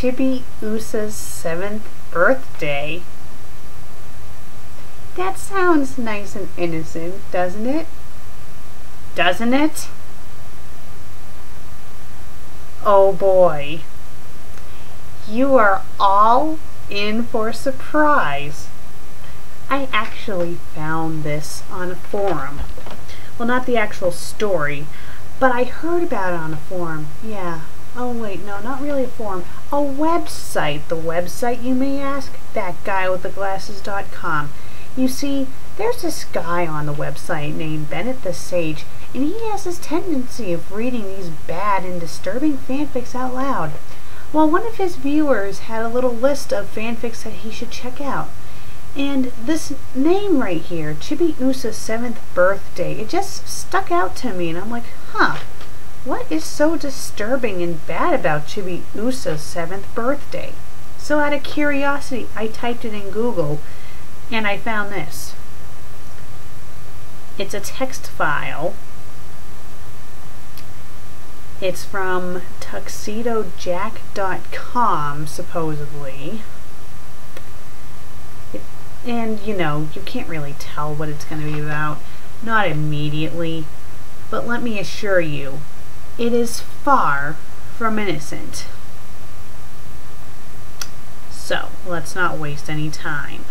Chibiusa's 7th birthday. That sounds nice and innocent, doesn't it? Doesn't it? Oh boy. You are all in for a surprise. I actually found this on a forum. Well, not the actual story, but I heard about it on a forum. Yeah. Oh wait, no, not really a forum. A website. The website, you may ask? ThatGuyWithTheGlasses.com. You see, there's this guy on the website named Bennett the Sage, and he has this tendency of reading these bad and disturbing fanfics out loud. Well, one of his viewers had a little list of fanfics that he should check out. And this name right here, Chibiusa's 7th birthday, it just stuck out to me, and I'm like, huh, what is so disturbing and bad about Chibiusa's 7th birthday? So out of curiosity, I typed it in Google, and I found this. It's a text file. It's from TuxedoJack.com, supposedly. And, you know, you can't really tell what it's going to be about. Not immediately. But let me assure you, it is far from innocent. So, let's not waste any time.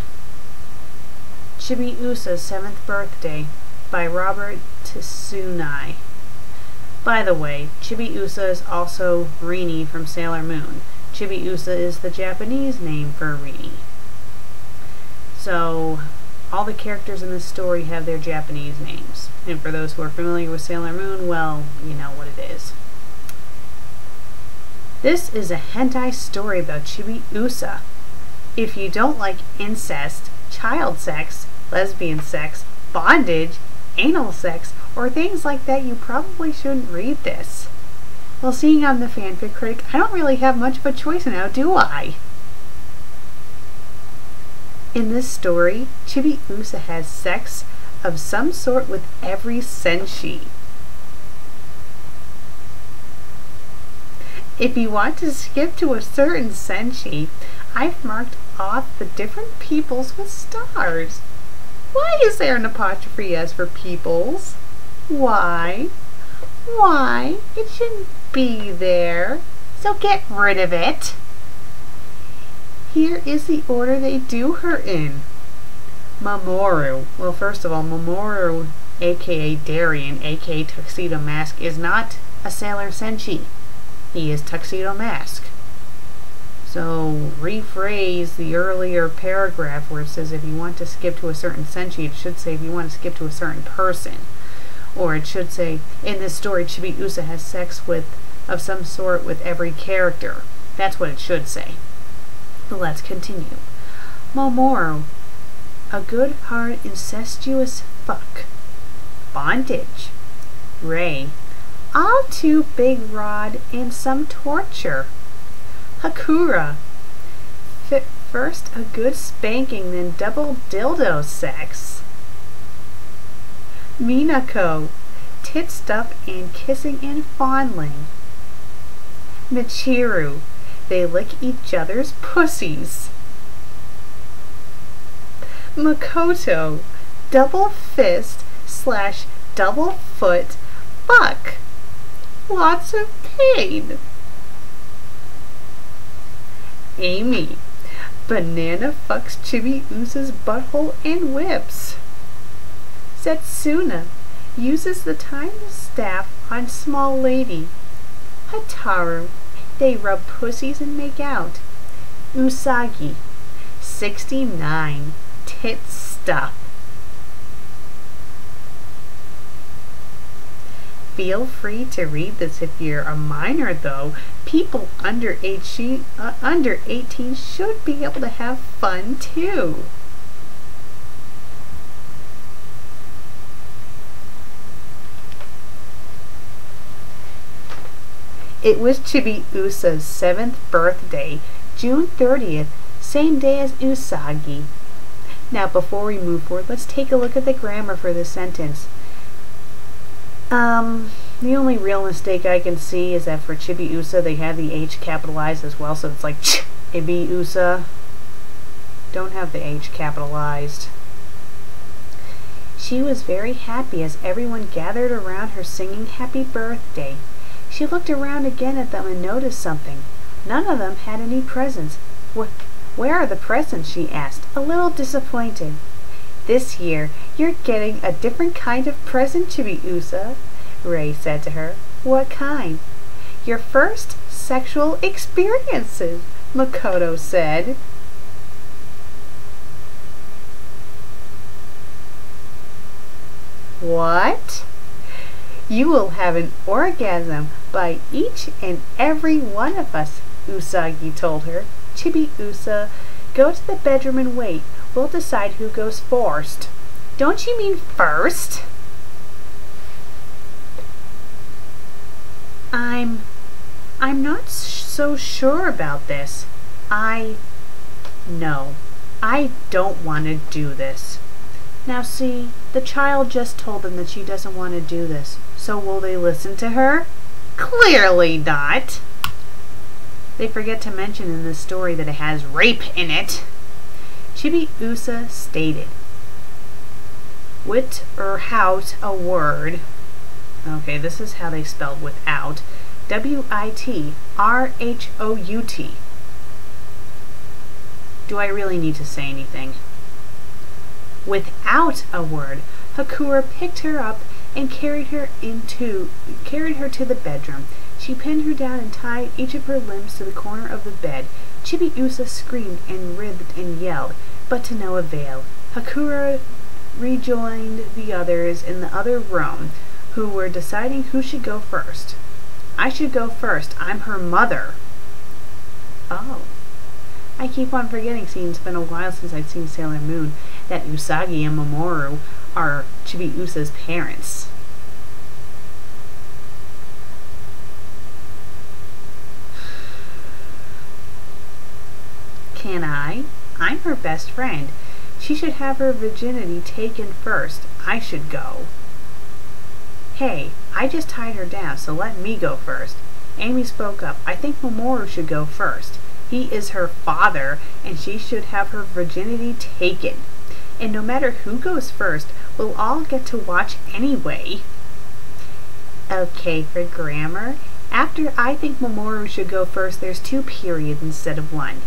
Chibiusa's 7th birthday by Robert Tsunai. By the way, Chibiusa is also Rini from Sailor Moon. Chibiusa is the Japanese name for Rini. So, all the characters in this story have their Japanese names. And for those who are familiar with Sailor Moon, well, you know what it is. This is a hentai story about Chibiusa. If you don't like incest, child sex, lesbian sex, bondage, anal sex, or things like that, you probably shouldn't read this. Well, seeing I'm the fanfic critic, I don't really have much of a choice now, do I? In this story, Chibiusa has sex of some sort with every senshi. If you want to skip to a certain senshi, I've marked off the different peoples with stars. Why is there an apostrophe S for peoples? Why? Why? It shouldn't be there. So get rid of it. Here is the order they do her in. Mamoru. Well, first of all, Mamoru, aka Darien, aka Tuxedo Mask, is not a Sailor Senshi. He is Tuxedo Mask. So, rephrase the earlier paragraph where it says if you want to skip to a certain senshi, it should say if you want to skip to a certain person. Or it should say, in this story, Chibiusa has sex of some sort with every character. That's what it should say. But let's continue. Mamoru. A good, hard, incestuous fuck. Bondage. Ray. All too big rod and some torture. Hakura. First a good spanking, then double dildo sex. Minako. Tit stuff and kissing and fondling. Michiru. They lick each other's pussies. Makoto. Double fist / double foot fuck. Lots of pain. Amy. Banana fucks Chibiusa's butthole and whips. Setsuna. Uses the tiny staff on small lady. Hataru. They rub pussies and make out. Usagi. 69. Tit stuff. Feel free to read this if you're a minor, though. People under 18 should be able to have fun, too. It was Chibiusa's 7th birthday, June 30th, same day as Usagi. Now, before we move forward, let's take a look at the grammar for this sentence. The only real mistake I can see is that for Chibiusa they have the H capitalized as well, so it's like Chibiusa. Don't have the H capitalized. She was very happy as everyone gathered around her singing happy birthday. She looked around again at them and noticed something. None of them had any presents. Where are the presents? She asked, a little disappointed. This year, you're getting a different kind of present, Chibiusa, Ray said to her. What kind? Your first sexual experiences, Makoto said. What? You will have an orgasm by each and every one of us, Usagi told her. Chibiusa, go to the bedroom and wait. We'll decide who goes first. Don't you mean first? I'm not so sure about this. No, I don't want to do this. Now see, the child just told them that she doesn't want to do this. So will they listen to her? Clearly not. They forget to mention in this story that it has rape in it. Chibiusa stated, without a word. Okay, this is how they spelled without. W-I-T-R-H-O-U-T. Do I really need to say anything? Without a word, Hakura picked her up and carried her to the bedroom. She pinned her down and tied each of her limbs to the corner of the bed. Chibiusa screamed and writhed and yelled, but to no avail. Hakura rejoined the others in the other room, who were deciding who should go first. I should go first. I'm her mother. Oh. I keep on forgetting, seeing it's been a while since I've seen Sailor Moon, that Usagi and Mamoru are Chibiusa's parents. Can I? I'm her best friend. She should have her virginity taken first. I should go. Hey, I just tied her down, so let me go first. Amy spoke up. I think Mamoru should go first. He is her father, and she should have her virginity taken. And no matter who goes first, we'll all get to watch anyway. Okay, for grammar. After I think Mamoru should go first, there's 2 periods instead of 1.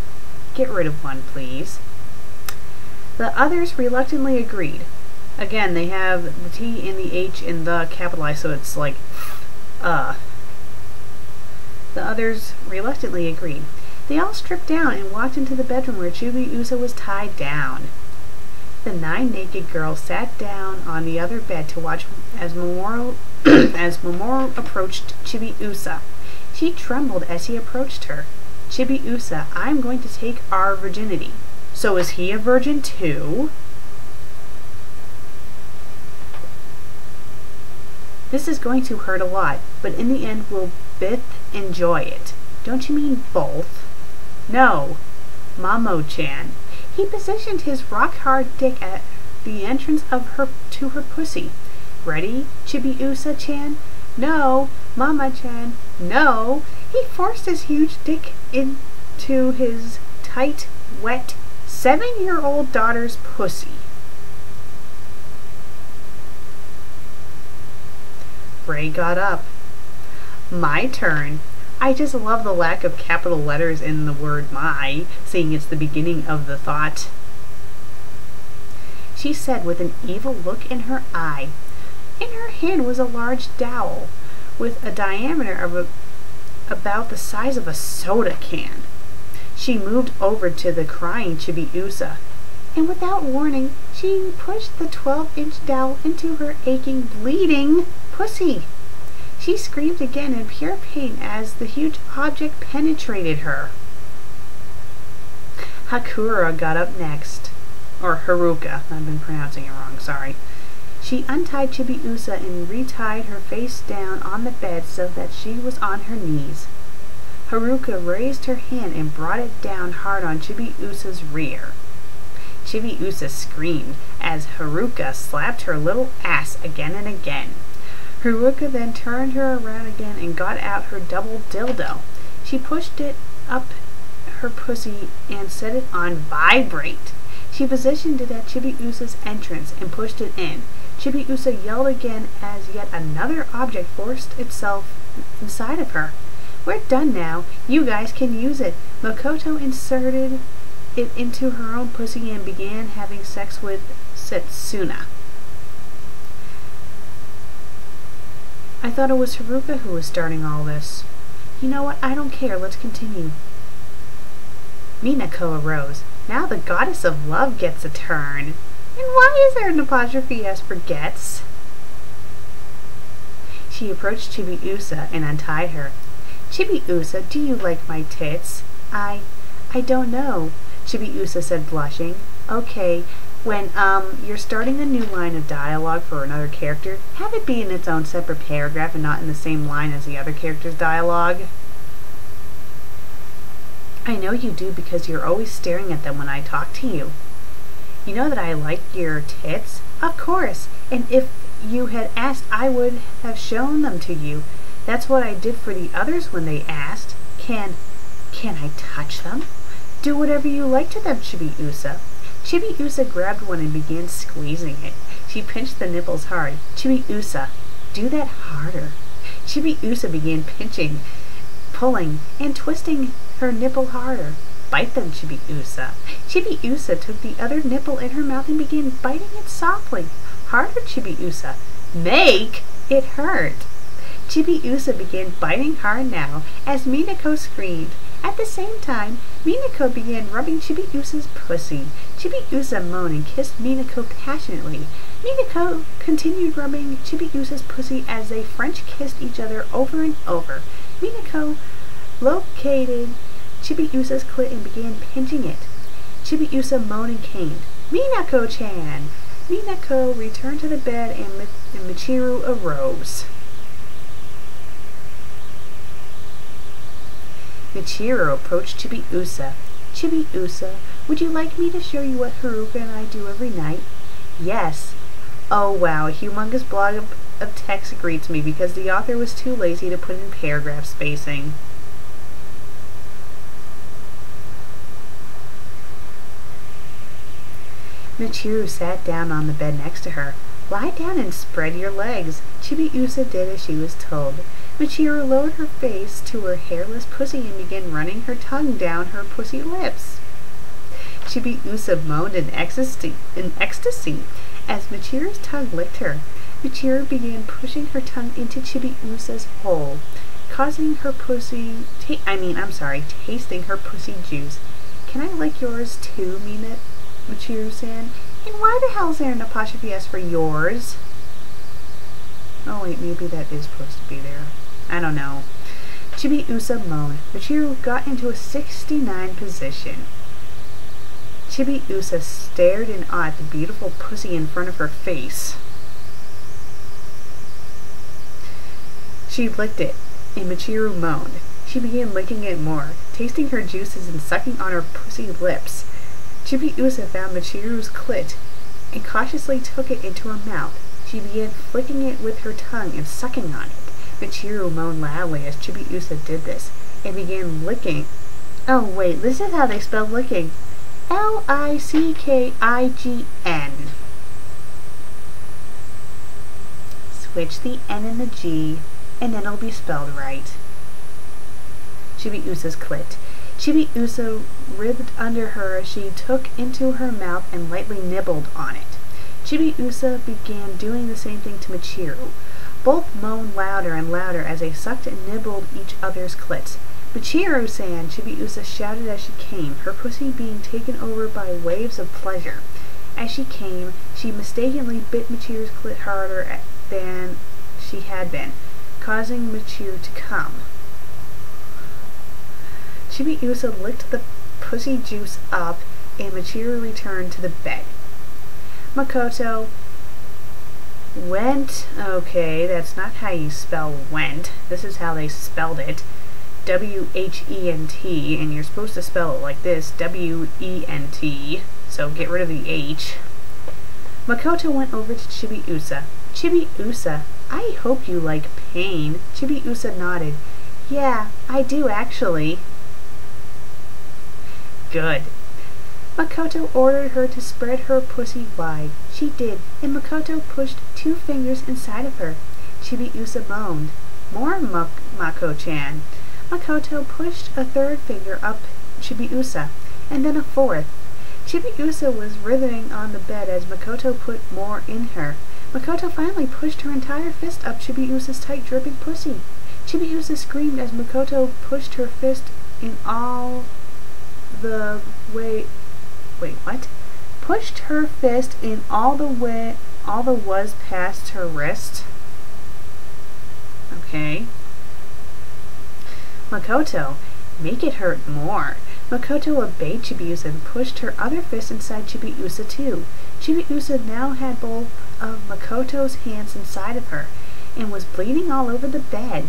Get rid of 1, please. The others reluctantly agreed. Again, they have the T and the H in the capitalized, so it's like, The others reluctantly agreed. They all stripped down and walked into the bedroom where Chibiusa was tied down. The 9 naked girls sat down on the other bed to watch as Mamoru approached Chibiusa. She trembled as he approached her. Chibiusa, I'm going to take our virginity. So is he a virgin too? This is going to hurt a lot, but in the end we'll both enjoy it. Don't you mean both? No, Mamo-chan. He positioned his rock-hard dick at the entrance to her pussy. Ready, Chibiusa-chan? No, Mama-chan. No. He forced his huge dick into his tight, wet, 7-year-old daughter's pussy. Ray got up. My turn. I just love the lack of capital letters in the word my, seeing it's the beginning of the thought. She said with an evil look in her eye. In her hand was a large dowel, with a diameter of about the size of a soda can. She moved over to the crying Chibiusa, and without warning, she pushed the 12-inch dowel into her aching, bleeding pussy. She screamed again in pure pain as the huge object penetrated her. Hakura got up next. Or Haruka. I've been pronouncing it wrong, sorry. She untied Chibiusa and retied her face down on the bed so that she was on her knees. Haruka raised her hand and brought it down hard on Chibiusa's rear. Chibiusa screamed as Haruka slapped her little ass again and again. Haruka then turned her around again and got out her double dildo. She pushed it up her pussy and set it on vibrate. She positioned it at Chibiusa's entrance and pushed it in. Chibiusa yelled again as yet another object forced itself inside of her. We're done now. You guys can use it. Makoto inserted it into her own pussy and began having sex with Setsuna. I thought it was Haruka who was starting all this. You know what? I don't care. Let's continue. Minako arose. Now the goddess of love gets a turn. And why is there an apostrophe S for gets? She approached Chibiusa and untied her. Chibiusa, do you like my tits? I don't know, Chibiusa said, blushing. Okay, when you're starting a new line of dialogue for another character, have it be in its own separate paragraph and not in the same line as the other character's dialogue. I know you do because you're always staring at them when I talk to you. You know that I like your tits? Of course, and if you had asked, I would have shown them to you. That's what I did for the others when they asked. Can I touch them? Do whatever you like to them, Chibiusa. Chibiusa grabbed one and began squeezing it. She pinched the nipples hard. Chibiusa, do that harder. Chibiusa began pinching, pulling, and twisting her nipple harder. Bite them, Chibiusa. Chibiusa took the other nipple in her mouth and began biting it softly. Harder, Chibiusa. Make it hurt. Chibiusa began biting hard now as Minako screamed. At the same time, Minako began rubbing Chibiusa's pussy. Chibiusa moaned and kissed Minako passionately. Minako continued rubbing Chibiusa's pussy as they French kissed each other over and over. Minako located Chibiusa's clit and began pinching it. Chibiusa moaned and came. Minako-chan! Minako returned to the bed and Michiru arose. Michiru approached Chibiusa. Chibiusa, would you like me to show you what Haruka and I do every night? Yes. Oh wow, a humongous block of text greets me because the author was too lazy to put in paragraph spacing. Michiru sat down on the bed next to her. Lie down and spread your legs. Chibiusa did as she was told. Michiru lowered her face to her hairless pussy and began running her tongue down her pussy lips. Chibiusa moaned in ecstasy as Michiru's tongue licked her. Michiru began pushing her tongue into Chibiusa's hole, causing her pussy tasting her pussy juice. Can I lick yours too, Michiru-san? And why the hell is there an apostrophe S for yours? Oh wait, maybe that is supposed to be there. I don't know. Chibiusa moaned. Michiru got into a 69 position. Chibiusa stared in awe at the beautiful pussy in front of her face. She licked it, and Michiru moaned. She began licking it more, tasting her juices and sucking on her pussy lips. Chibiusa found Michiru's clit and cautiously took it into her mouth. She began flicking it with her tongue and sucking on it. Michiru moaned loudly as Chibiusa did this and began licking. Oh wait, this is how they spell licking. L-I-C-K-I-G-N. Switch the N and the G, and then it'll be spelled right. Chibiusa's clit. Chibiusa writhed under her as she took into her mouth and lightly nibbled on it. Chibiusa began doing the same thing to Michiru. Both moaned louder and louder as they sucked and nibbled each other's clits. Michiru-san, Chibiusa shouted as she came, her pussy being taken over by waves of pleasure. As she came, she mistakenly bit Michiru's clit harder than she had been, causing Michiru to come. Chibiusa licked the pussy juice up, and Michiru returned to the bed. Makoto went. Okay, that's not how you spell went. This is how they spelled it. W-H-E-N-T, and you're supposed to spell it like this, W-E-N-T, so get rid of the H. Makoto went over to Chibiusa. Chibiusa, I hope you like pain. Chibiusa nodded. Yeah, I do actually. Good. Makoto ordered her to spread her pussy wide. She did, and Makoto pushed 2 fingers inside of her. Chibiusa moaned. More, Mako-chan. Makoto pushed a 3rd finger up Chibiusa, and then a 4th. Chibiusa was writhing on the bed as Makoto put more in her. Makoto finally pushed her entire fist up Chibiusa's tight, dripping pussy. Chibiusa screamed as Makoto pushed her fist in all the way... Wait, what? Pushed her fist in all the was past her wrist? Okay. Makoto, make it hurt more. Makoto obeyed Chibiusa and pushed her other fist inside Chibiusa too. Chibiusa now had both of Makoto's hands inside of her and was bleeding all over the bed.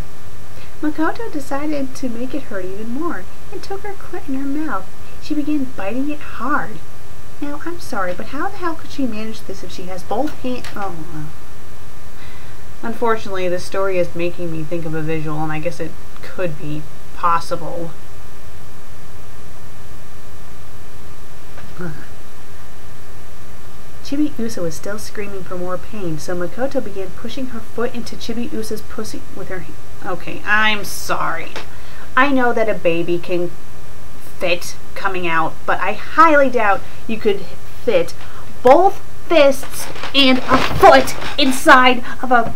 Makoto decided to make it hurt even more and took her clit in her mouth. She began biting it hard. Now, I'm sorry, but how the hell could she manage this if she has both hands? Oh, unfortunately, this story is making me think of a visual, and I guess it could be possible. Chibiusa was still screaming for more pain, so Makoto began pushing her foot into Chibiusa's pussy with her hand. Okay, I'm sorry. I know that a baby can fit coming out, but I highly doubt you could fit both fists and a foot inside of a,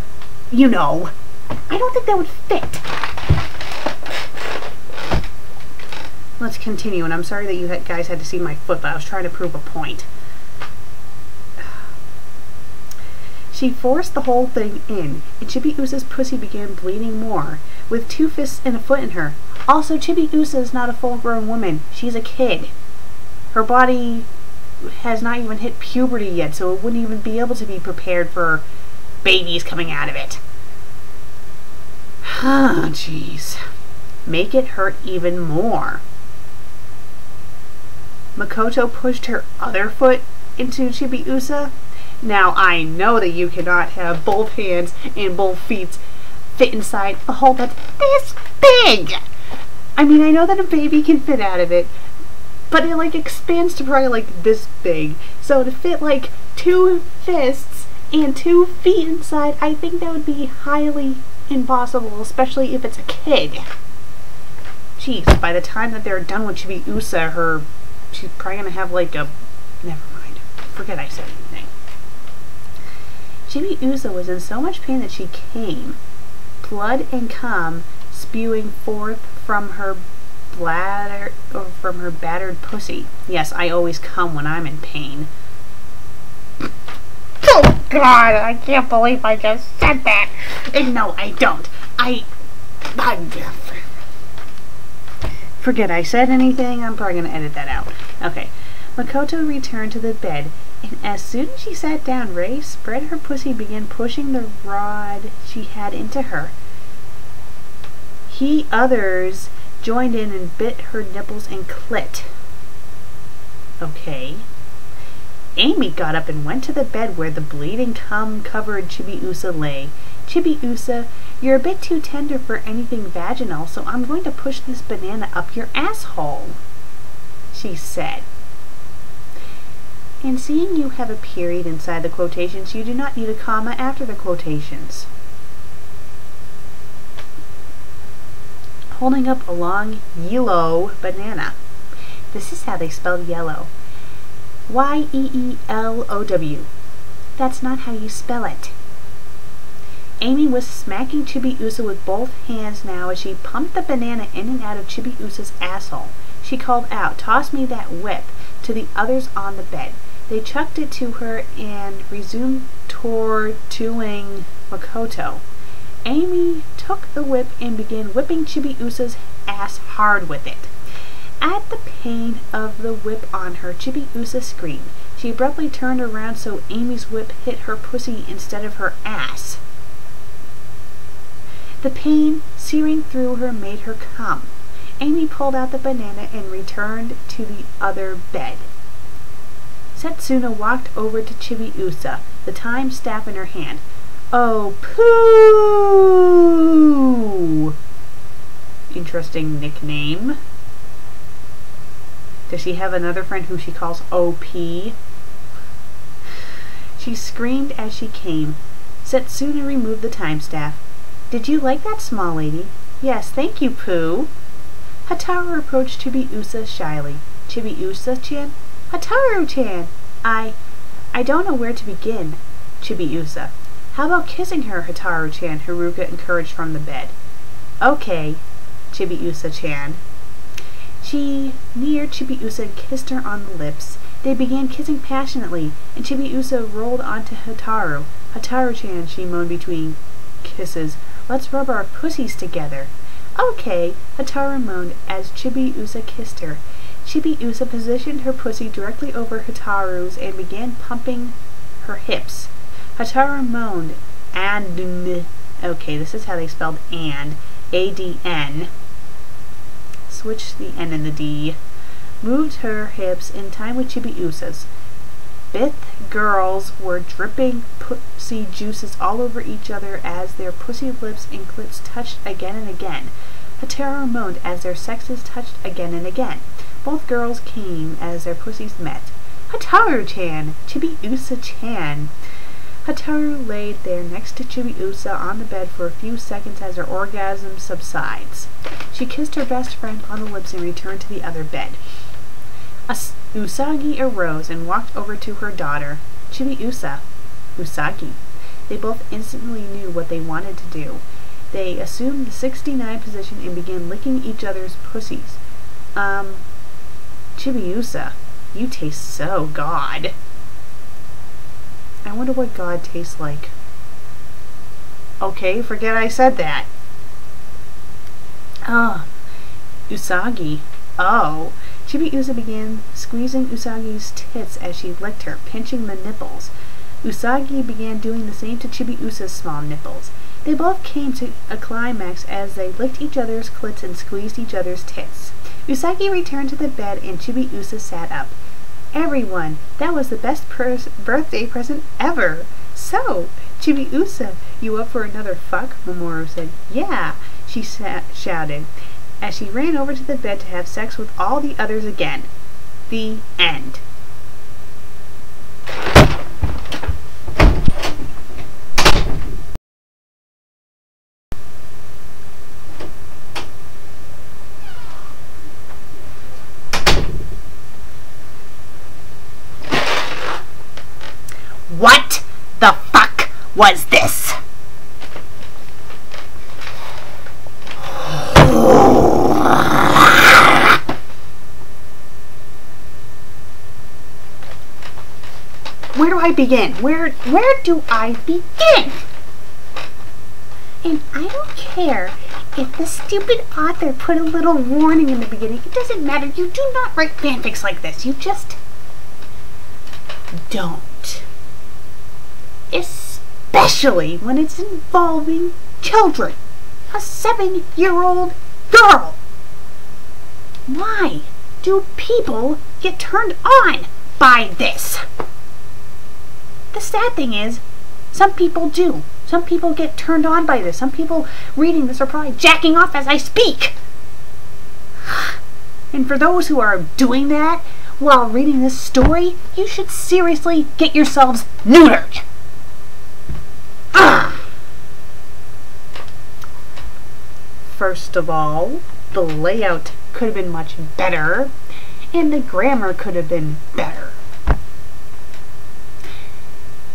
you know. I don't think that would fit. Let's continue, and I'm sorry that you guys had to see my foot, but I was trying to prove a point. She forced the whole thing in, and Chibiusa's pussy began bleeding more, with 2 fists and a foot in her. Also, Chibiusa is not a full-grown woman. She's a kid. Her body has not even hit puberty yet, so it wouldn't even be able to be prepared for babies coming out of it. Ah, jeez. Make it hurt even more. Makoto pushed her other foot into Chibiusa. Now, I know that you cannot have both hands and both feet fit inside a hole that's this big. I mean, I know that a baby can fit out of it, but it like expands to probably like this big. So to fit like 2 fists and 2 feet inside, I think that would be highly impossible, especially if it's a kid. Jeez, by the time that they're done with Chibiusa, she's probably gonna have like a, never mind. Forget I said anything. Chibiusa was in so much pain that she came, blood and cum spewing forth from her bladder, or from her battered pussy. Yes, I always come when I'm in pain. Oh God, I can't believe I just said that. And no, I don't. Forget I said anything. I'm probably going to edit that out. Okay. Makoto returned to the bed, and as soon as she sat down, Ray spread her pussy, began pushing the rod she had into her. Others joined in and bit her nipples and clit. Okay. Amy got up and went to the bed where the bleeding cum-covered Chibiusa lay. Chibiusa, you're a bit too tender for anything vaginal, so I'm going to push this banana up your asshole, she said. And seeing you have a period inside the quotations, you do not need a comma after the quotations. Holding up a long yellow banana. This is how they spell yellow. Y-E-E-L-O-W. That's not how you spell it. Amy was smacking Chibiusa with both hands now as she pumped the banana in and out of Chibiusa's asshole. She called out, "Toss me that whip," to the others on the bed. They chucked it to her and resumed torturing Makoto. Amy took the whip and began whipping Chibiusa's ass hard with it. At the pain of the whip on her, Chibiusa screamed. She abruptly turned around so Amy's whip hit her pussy instead of her ass. The pain searing through her made her come. Amy pulled out the banana and returned to the other bed. Setsuna walked over to Chibiusa, the time staff in her hand. Oh, Pooh! Interesting nickname. Does she have another friend who she calls OP? She screamed as she came. Setsuna removed the time staff. Did you like that, small lady? Yes, thank you, Pooh. Hataru approached Chibiusa shyly. Chibiusa-chan? Hataru-chan! I don't know where to begin. Chibiusa. How about kissing her, Hataru-chan? Haruka encouraged from the bed. Okay, Chibiusa-chan. She neared Chibiusa and kissed her on the lips. They began kissing passionately, and Chibiusa rolled onto Hataru. Hataru-chan, she moaned between kisses. Let's rub our pussies together. Okay, Hataru moaned as Chibiusa kissed her. Chibiusa positioned her pussy directly over Hataru's and began pumping her hips. Hataru moaned, and okay, this is how they spelled and. A-D-N. Switch the N and the D. Moved her hips in time with Chibiusa's. Both girls were dripping pussy juices all over each other as their pussy lips and clits touched again and again. Hataru moaned as their sexes touched again and again. Both girls came as their pussies met. Hataru-chan! Chibiusa-chan! Hataru laid there next to Chibiusa on the bed for a few seconds as her orgasm subsides. She kissed her best friend on the lips and returned to the other bed. Usagi arose and walked over to her daughter. Chibiusa. Usagi. They both instantly knew what they wanted to do. They assumed the 69 position and began licking each other's pussies. Chibiusa, you taste so God. I wonder what God tastes like. Okay, forget I said that. Usagi. Oh. Chibiusa began squeezing Usagi's tits as she licked her, pinching the nipples. Usagi began doing the same to Chibiusa's small nipples. They both came to a climax as they licked each other's clits and squeezed each other's tits. Usagi returned to the bed and Chibiusa sat up. Everyone, that was the best birthday present ever. So, Chibiusa, you up for another fuck? Mamoru said. Yeah, she shouted, as she ran over to the bed to have sex with all the others again. The end. What the fuck was this? Where do I begin? Where do I begin? And I don't care if the stupid author put a little warning in the beginning. It doesn't matter. You do not write fanfics like this. You just don't. Especially when it's involving children. A 7-year-old girl. Why do people get turned on by this? The sad thing is, some people do. Some people get turned on by this. Some people reading this are probably jacking off as I speak. And for those who are doing that while reading this story, you should seriously get yourselves neutered. First of all, the layout could have been much better, and the grammar could have been better.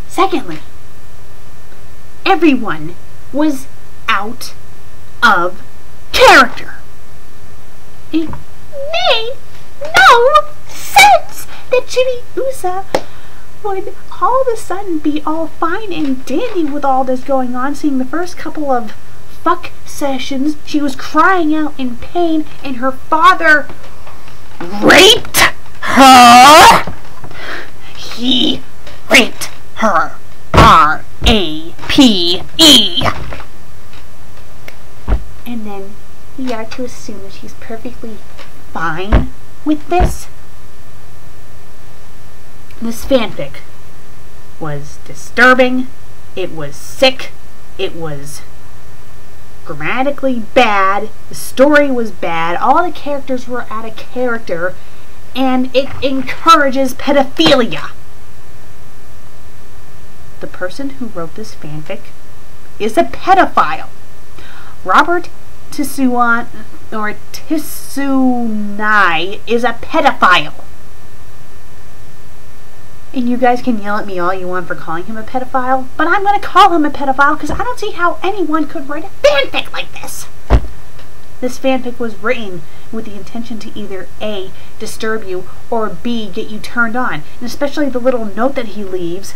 Secondly, everyone was out of character. It made no sense that Chibiusa would all of a sudden be all fine and dandy with all this going on, seeing the first couple of fuck sessions she was crying out in pain and her father raped her. He raped her. R-A-P-E. And then we are to assume that she's perfectly fine with this. This fanfic was disturbing It was sick. It was grammatically bad. The story was bad. All the characters were out of character. And it encourages pedophilia. The person who wrote this fanfic is a pedophile. Robert Tsunai is a pedophile. And you guys can yell at me all you want for calling him a pedophile, but I'm going to call him a pedophile because I don't see how anyone could write a fanfic like this. This fanfic was written with the intention to either A, disturb you, or B, get you turned on. And especially the little note that he leaves.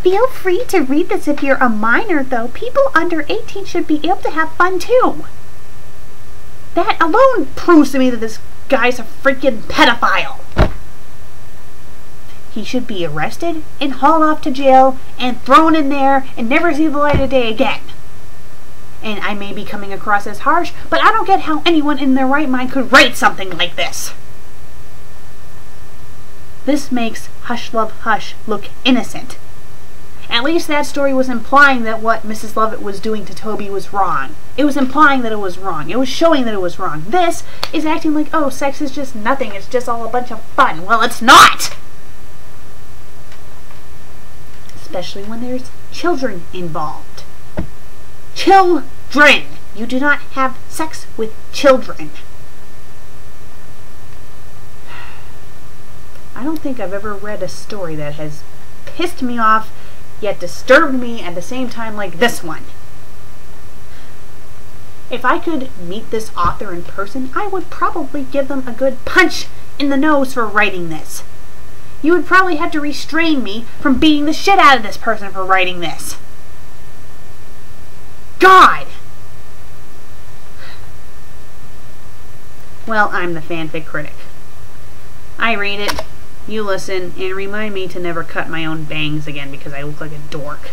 Feel free to read this if you're a minor, though. People under 18 should be able to have fun, too. That alone proves to me that this guy's a freaking pedophile. He should be arrested and hauled off to jail and thrown in there and never see the light of day again. And I may be coming across as harsh, but I don't get how anyone in their right mind could write something like this. This makes Hush Love Hush look innocent. At least that story was implying that what Mrs. Lovett was doing to Toby was wrong. It was implying that it was wrong. It was showing that it was wrong. This is acting like, oh, sex is just nothing. It's just all a bunch of fun. Well, it's not! Especially when there's children involved. Children! You do not have sex with children. I don't think I've ever read a story that has pissed me off yet disturbed me at the same time like this one. If I could meet this author in person, I would probably give them a good punch in the nose for writing this. You would probably have to restrain me from beating the shit out of this person for writing this. God! Well, I'm the fanfic critic. I read it, you listen, and remind me to never cut my own bangs again because I look like a dork.